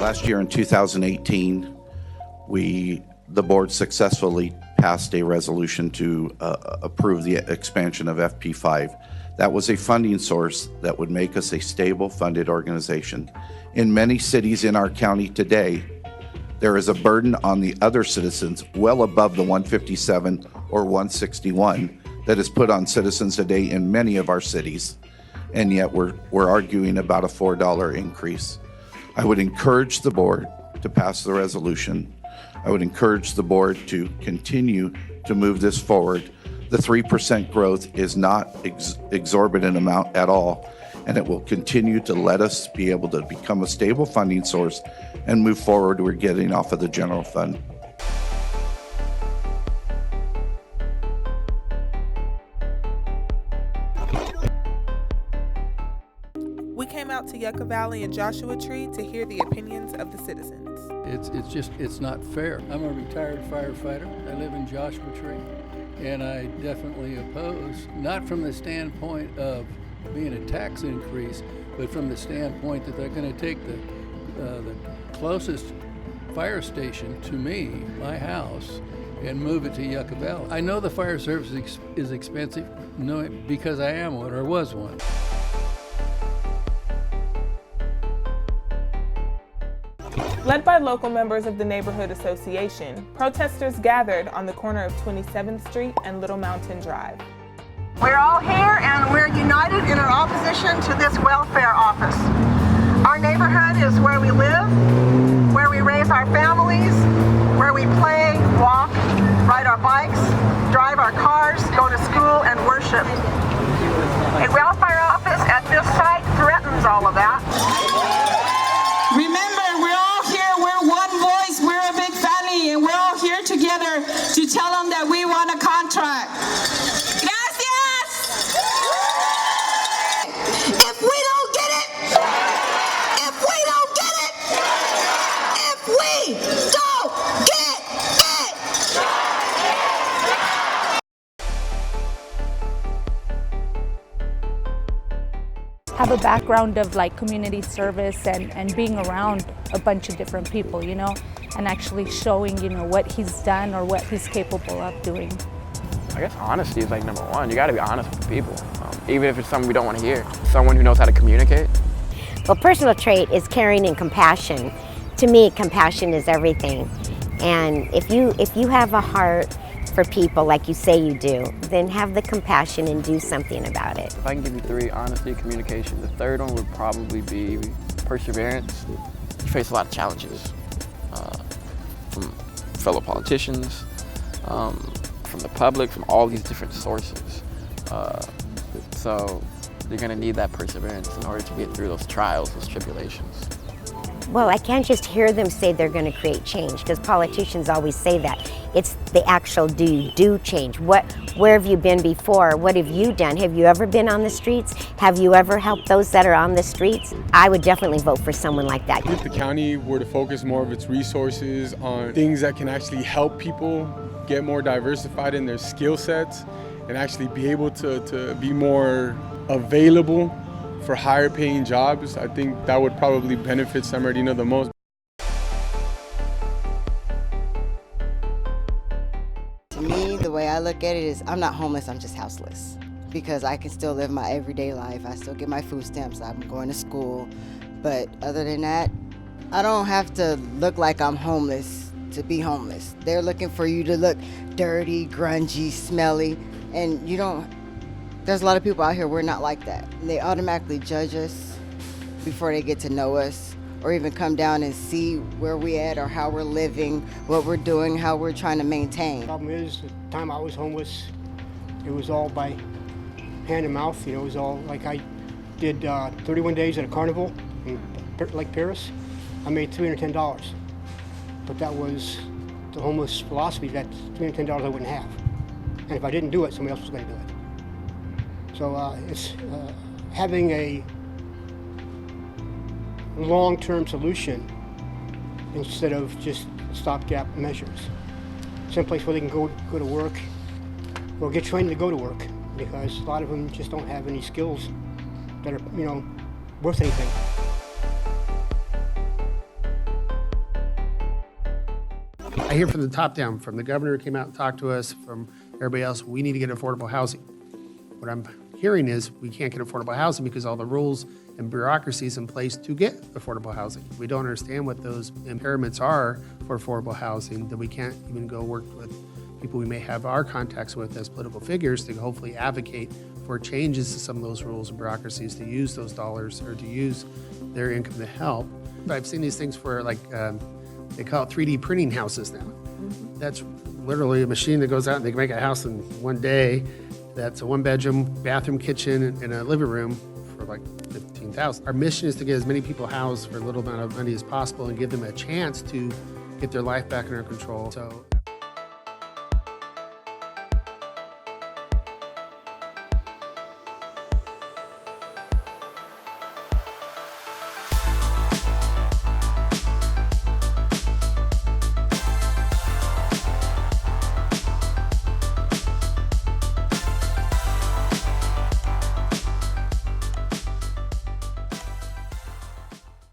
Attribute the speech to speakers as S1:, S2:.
S1: Last year in 2018, the board successfully passed a resolution to approve the expansion of FP5. That was a funding source that would make us a stable funded organization. In many cities in our county today, there is a burden on the other citizens well above the 157 or 161 that is put on citizens today in many of our cities, and yet we're arguing about a $4 increase. I would encourage the board to pass the resolution. I would encourage the board to continue to move this forward. The 3% growth is not exorbitant amount at all, and it will continue to let us be able to become a stable funding source and move forward. We're getting off of the general fund.
S2: We came out to Yucca Valley and Joshua Tree to hear the opinions of the citizens.
S3: It's not fair. I'm a retired firefighter. I live in Joshua Tree, and I definitely oppose, not from the standpoint of being a tax increase, but from the standpoint that they're going to take the closest fire station to me, my house, and move it to Yucca Valley. I know the fire service is expensive, because I am one or was one.
S2: Led by local members of the Neighborhood Association, protesters gathered on the corner of 27th Street and Little Mountain Drive.
S4: We're all here and we're united in our opposition to this welfare office. Our neighborhood is where we live, where we raise our families, where we play, walk, ride our bikes, drive our cars, go to school, and worship. A welfare office at this site threatens all of that.
S5: Remember, we're all here, we're one voice, we're a big family, and we're all here together to tell them that we want a contract. Gracias! If we don't get it, if we don't get it, if we don't get it!
S6: Have a background of like community service and being around a bunch of different people, you know, and actually showing, you know, what he's done or what he's capable of doing.
S7: I guess honesty is like number one. You got to be honest with the people, even if it's something we don't want to hear. Someone who knows how to communicate.
S8: Well, personal trait is caring and compassion. To me, compassion is everything. And if you have a heart for people like you say you do, then have the compassion and do something about it.
S7: If I can give you three: honesty, communication. The third one would probably be perseverance. You face a lot of challenges from fellow politicians, from the public, from all these different sources. So you're going to need that perseverance in order to get through those trials, those tribulations.
S8: Well, I can't just hear them say they're going to create change, because politicians always say that. It's the actual do change. Where have you been before? What have you done? Have you ever been on the streets? Have you ever helped those that are on the streets? I would definitely vote for someone like that.
S9: If the county were to focus more of its resources on things that can actually help people get more diversified in their skill sets and actually be able to be more available for higher paying jobs, I think that would probably benefit San Bernardino the most.
S10: To me, the way I look at it is I'm not homeless, I'm just houseless. Because I can still live my everyday life. I still get my food stamps, I'm going to school. But other than that, I don't have to look like I'm homeless to be homeless. They're looking for you to look dirty, grungy, smelly, and you don't. There's a lot of people out here, we're not like that. They automatically judge us before they get to know us or even come down and see where we at or how we're living, what we're doing, how we're trying to maintain.
S11: The problem is, the time I was homeless, it was all by hand and mouth. You know, it was all like I did 31 days at a carnival in Lake Paris. I made $310. But that was the homeless philosophy, that $310 I wouldn't have. And if I didn't do it, somebody else was going to do it. So it's having a long-term solution instead of just stopgap measures. Someplace where they can go to work or get trained to go to work, because a lot of them just don't have any skills that are, worth anything.
S12: I hear from the top down, from the governor who came out and talked to us, from everybody else, we need to get affordable housing. What I'm hearing is we can't get affordable housing because all the rules and bureaucracies in place to get affordable housing. We don't understand what those impairments are for affordable housing, that we can't even go work with people we may have our contacts with as political figures to hopefully advocate for changes to some of those rules and bureaucracies to use those dollars or to use their income to help. I've seen these things for they call it 3D printing houses now. That's literally a machine that goes out and they can make a house in one day. That's a 1-bedroom, bathroom, kitchen, and a living room for like $15,000. Our mission is to get as many people housed for a little amount of money as possible and give them a chance to get their life back under control. So